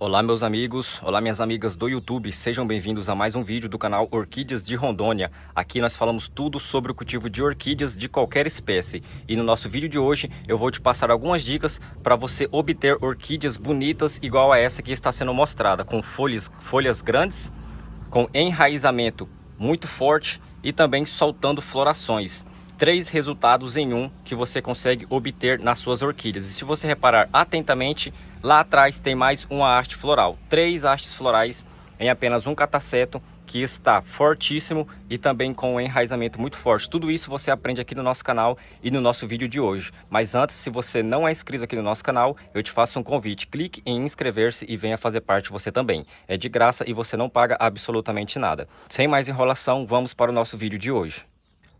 Olá meus amigos, olá minhas amigas do YouTube, sejam bem-vindos a mais um vídeo do canal Orquídeas de Rondônia. Aqui nós falamos tudo sobre o cultivo de orquídeas de qualquer espécie. E no nosso vídeo de hoje eu vou te passar algumas dicas para você obter orquídeas bonitas igual a essa que está sendo mostrada, com folhas grandes, com enraizamento muito forte e também soltando florações. 3 resultados em um que você consegue obter nas suas orquídeas. E se você reparar atentamente, lá atrás tem mais uma haste floral. 3 hastes florais em apenas um cataceto que está fortíssimo e também com um enraizamento muito forte. Tudo isso você aprende aqui no nosso canal e no nosso vídeo de hoje. Mas antes, se você não é inscrito aqui no nosso canal, eu te faço um convite. Clique em inscrever-se e venha fazer parte você também. É de graça e você não paga absolutamente nada. Sem mais enrolação, vamos para o nosso vídeo de hoje.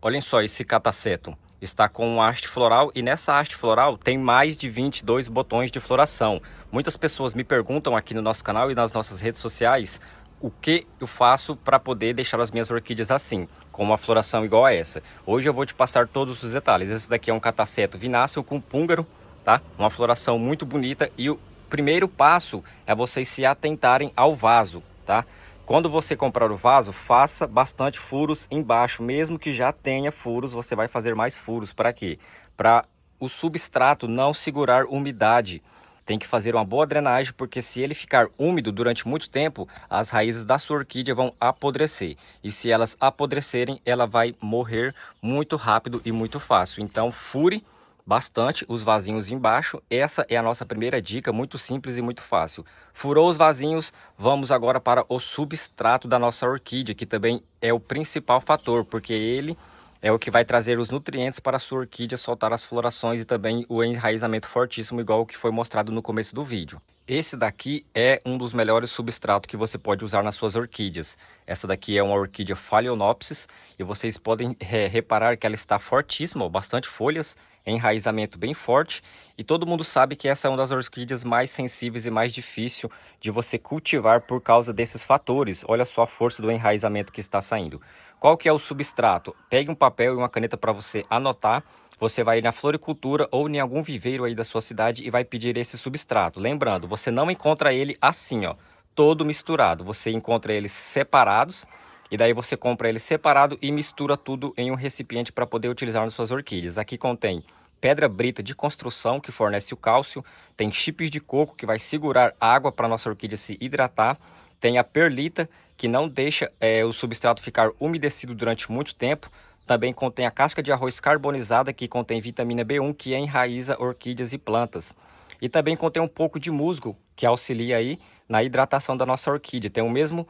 Olhem só, esse cataceto está com uma haste floral e nessa haste floral tem mais de 22 botões de floração. Muitas pessoas me perguntam aqui no nosso canal e nas nossas redes sociais o que eu faço para poder deixar as minhas orquídeas assim, com uma floração igual a essa. Hoje eu vou te passar todos os detalhes. Esse daqui é um cataceto vináceo com púngaro, tá? Uma floração muito bonita e o primeiro passo é vocês se atentarem ao vaso, tá? Quando você comprar o vaso, faça bastante furos embaixo, mesmo que já tenha furos, você vai fazer mais furos. Para quê? Para o substrato não segurar umidade. Tem que fazer uma boa drenagem, porque se ele ficar úmido durante muito tempo, as raízes da sua orquídea vão apodrecer. E se elas apodrecerem, ela vai morrer muito rápido e muito fácil. Então, fure bastante os vasinhos embaixo. Essa é a nossa primeira dica, muito simples e muito fácil. Furou os vasinhos, vamos agora para o substrato da nossa orquídea, que também é o principal fator, porque ele é o que vai trazer os nutrientes para a sua orquídea soltar as florações e também o enraizamento fortíssimo, igual o que foi mostrado no começo do vídeo. Esse daqui é um dos melhores substratos que você pode usar nas suas orquídeas. Essa daqui é uma orquídea Phalaenopsis e vocês podem reparar que ela está fortíssima, bastante folhas, enraizamento bem forte, e todo mundo sabe que essa é uma das orquídeas mais sensíveis e mais difícil de você cultivar por causa desses fatores. Olha só a força do enraizamento que está saindo. Qual que é o substrato? Pegue um papel e uma caneta para você anotar. Você vai ir na floricultura ou em algum viveiro aí da sua cidade e vai pedir esse substrato. Lembrando, você não encontra ele assim, ó, todo misturado. Você encontra eles separados. E daí você compra ele separado e mistura tudo em um recipiente para poder utilizar nas suas orquídeas. Aqui contém pedra brita de construção, que fornece o cálcio. Tem chips de coco, que vai segurar água para a nossa orquídea se hidratar. Tem a perlita, que não deixa o substrato ficar umedecido durante muito tempo. Também contém a casca de arroz carbonizada, que contém vitamina B1, que enraiza orquídeas e plantas. E também contém um pouco de musgo, que auxilia aí na hidratação da nossa orquídea. Tem o mesmo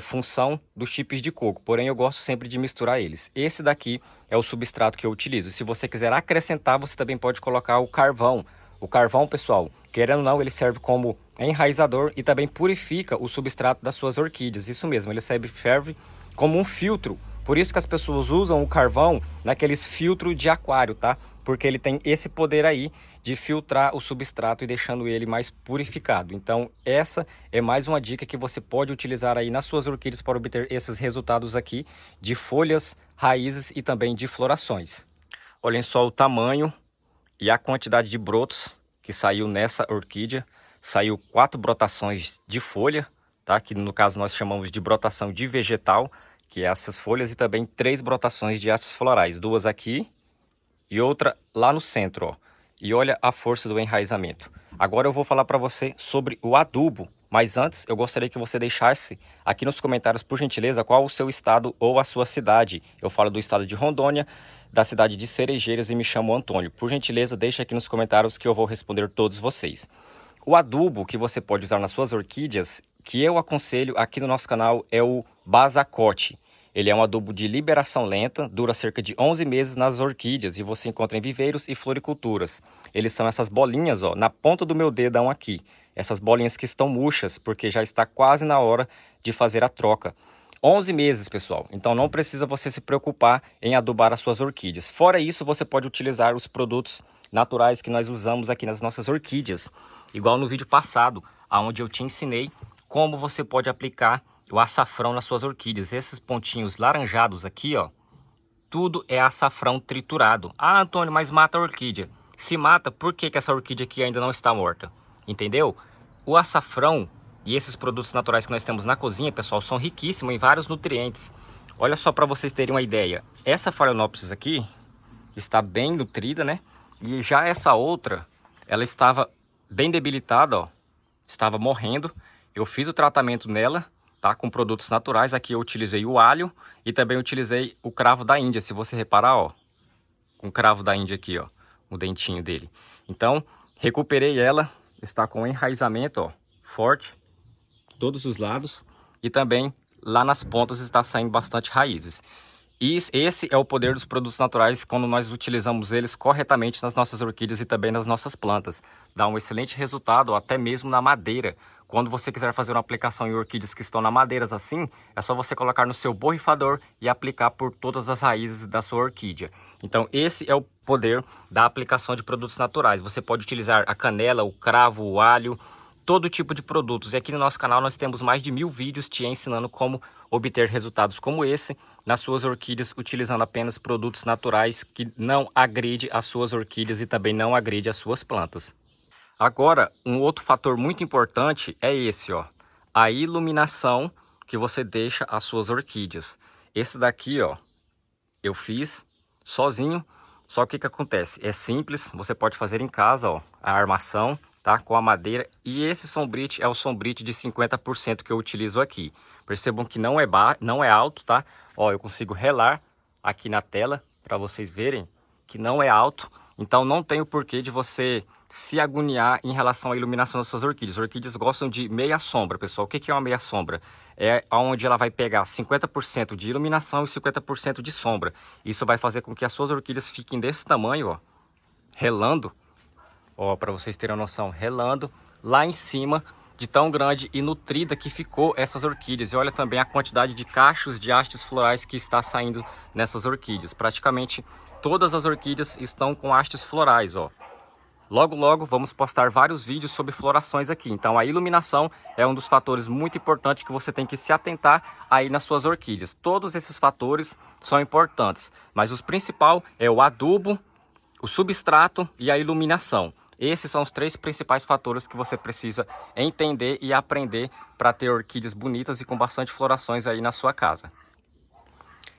função dos chips de coco, porém eu gosto sempre de misturar eles. Esse daqui é o substrato que eu utilizo. Se você quiser acrescentar, você também pode colocar o carvão. O carvão, pessoal, querendo ou não, ele serve como enraizador e também purifica o substrato das suas orquídeas. Isso mesmo, ele serve como um filtro. Por isso que as pessoas usam o carvão naqueles filtros de aquário, tá? Porque ele tem esse poder aí de filtrar o substrato e deixando ele mais purificado. Então, essa é mais uma dica que você pode utilizar aí nas suas orquídeas para obter esses resultados aqui de folhas, raízes e também de florações. Olhem só o tamanho e a quantidade de brotos que saiu nessa orquídea. Saiu 4 brotações de folha, tá? Que no caso nós chamamos de brotação de vegetal, que é essas folhas, e também 3 brotações de hastes florais, 2 aqui e outra lá no centro, ó. E olha a força do enraizamento. Agora eu vou falar para você sobre o adubo, mas antes eu gostaria que você deixasse aqui nos comentários, por gentileza, qual o seu estado ou a sua cidade. Eu falo do estado de Rondônia, da cidade de Cerejeiras, e me chamo Antônio. Por gentileza, deixa aqui nos comentários que eu vou responder todos vocês. O adubo que você pode usar nas suas orquídeas, que eu aconselho aqui no nosso canal, é o Basacote. Ele é um adubo de liberação lenta, dura cerca de 11 meses nas orquídeas e você encontra em viveiros e floriculturas. Eles são essas bolinhas, ó, na ponta do meu dedão aqui. Essas bolinhas que estão murchas, porque já está quase na hora de fazer a troca. 11 meses, pessoal. Então não precisa você se preocupar em adubar as suas orquídeas. Fora isso, você pode utilizar os produtos naturais que nós usamos aqui nas nossas orquídeas. Igual no vídeo passado, onde eu te ensinei como você pode aplicar o açafrão nas suas orquídeas. Esses pontinhos laranjados aqui, ó, tudo é açafrão triturado. Ah, Antônio, mas mata a orquídea. Se mata, por que essa orquídea aqui ainda não está morta? Entendeu? O açafrão E esses produtos naturais que nós temos na cozinha, pessoal, são riquíssimos em vários nutrientes. Olha só para vocês terem uma ideia. Essa Phalaenopsis aqui está bem nutrida, né? E já essa outra, ela estava bem debilitada, ó. Estava morrendo. Eu fiz o tratamento nela, tá? Com produtos naturais. Aqui eu utilizei o alho e também utilizei o cravo da Índia. Se você reparar, ó. Com o cravo da Índia aqui, ó. O dentinho dele. Então, recuperei ela. Está com enraizamento, ó. Forte. Todos os lados. E também lá nas pontas está saindo bastante raízes. E esse é o poder dos produtos naturais quando nós utilizamos eles corretamente nas nossas orquídeas e também nas nossas plantas. Dá um excelente resultado, até mesmo na madeira. Quando você quiser fazer uma aplicação em orquídeas que estão na madeiras assim, é só você colocar no seu borrifador e aplicar por todas as raízes da sua orquídea. Então esse é o poder da aplicação de produtos naturais. Você pode utilizar a canela, o cravo, o alho, todo tipo de produtos. E aqui no nosso canal nós temos mais de 1000 vídeos te ensinando como obter resultados como esse nas suas orquídeas, utilizando apenas produtos naturais que não agride as suas orquídeas e também não agride as suas plantas. Agora, um outro fator muito importante é esse, ó, a iluminação que você deixa as suas orquídeas. Esse daqui, ó, eu fiz sozinho, só que o que acontece? É simples, você pode fazer em casa, ó, a armação, tá? Com a madeira. E esse sombrite é o sombrite de 50% que eu utilizo aqui. Percebam que não é alto, tá? Ó, eu consigo relar aqui na tela para vocês verem que não é alto. Então não tem o porquê de você se agoniar em relação à iluminação das suas orquídeas. As orquídeas gostam de meia sombra, pessoal. O que é uma meia sombra? É onde ela vai pegar 50% de iluminação e 50% de sombra. Isso vai fazer com que as suas orquídeas fiquem desse tamanho, ó, relando. Ó, para vocês terem uma noção, relando lá em cima de tão grande e nutrida que ficou essas orquídeas. E olha também a quantidade de cachos de hastes florais que está saindo nessas orquídeas. Praticamente todas as orquídeas estão com hastes florais, ó. Logo, logo vamos postar vários vídeos sobre florações aqui. Então a iluminação é um dos fatores muito importantes que você tem que se atentar aí nas suas orquídeas. Todos esses fatores são importantes, mas o principal é o adubo, o substrato e a iluminação. Esses são os 3 principais fatores que você precisa entender e aprender para ter orquídeas bonitas e com bastante florações aí na sua casa.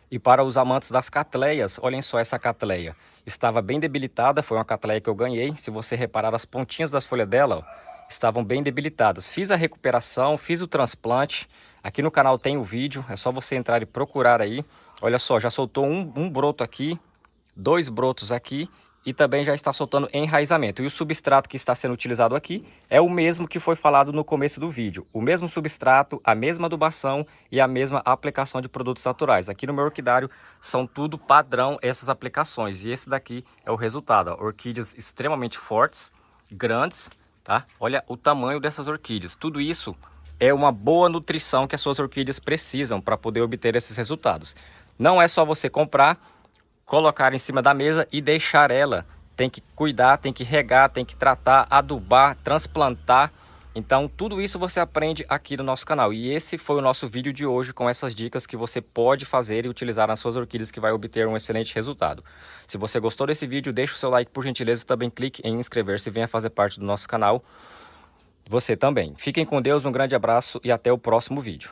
E para os amantes das catleias, olhem só essa catleia. Estava bem debilitada, foi uma catleia que eu ganhei. Se você reparar, as pontinhas das folhas dela, ó, estavam bem debilitadas. Fiz a recuperação, fiz o transplante. Aqui no canal tem o vídeo, é só você entrar e procurar aí. Olha só, já soltou um broto aqui, 2 brotos aqui. E também já está soltando enraizamento. E o substrato que está sendo utilizado aqui é o mesmo que foi falado no começo do vídeo. O mesmo substrato, a mesma adubação e a mesma aplicação de produtos naturais. Aqui no meu orquidário são tudo padrão essas aplicações. E esse daqui é o resultado. Ó. Orquídeas extremamente fortes, grandes, tá? Olha o tamanho dessas orquídeas. Tudo isso é uma boa nutrição que as suas orquídeas precisam para poder obter esses resultados. Não é só você comprar, colocar em cima da mesa e deixar ela. Tem que cuidar, tem que regar, tem que tratar, adubar, transplantar. Então tudo isso você aprende aqui no nosso canal. E esse foi o nosso vídeo de hoje com essas dicas que você pode fazer e utilizar nas suas orquídeas que vai obter um excelente resultado. Se você gostou desse vídeo, deixe o seu like por gentileza e também clique em inscrever-se e venha fazer parte do nosso canal. Você também. Fiquem com Deus, um grande abraço e até o próximo vídeo.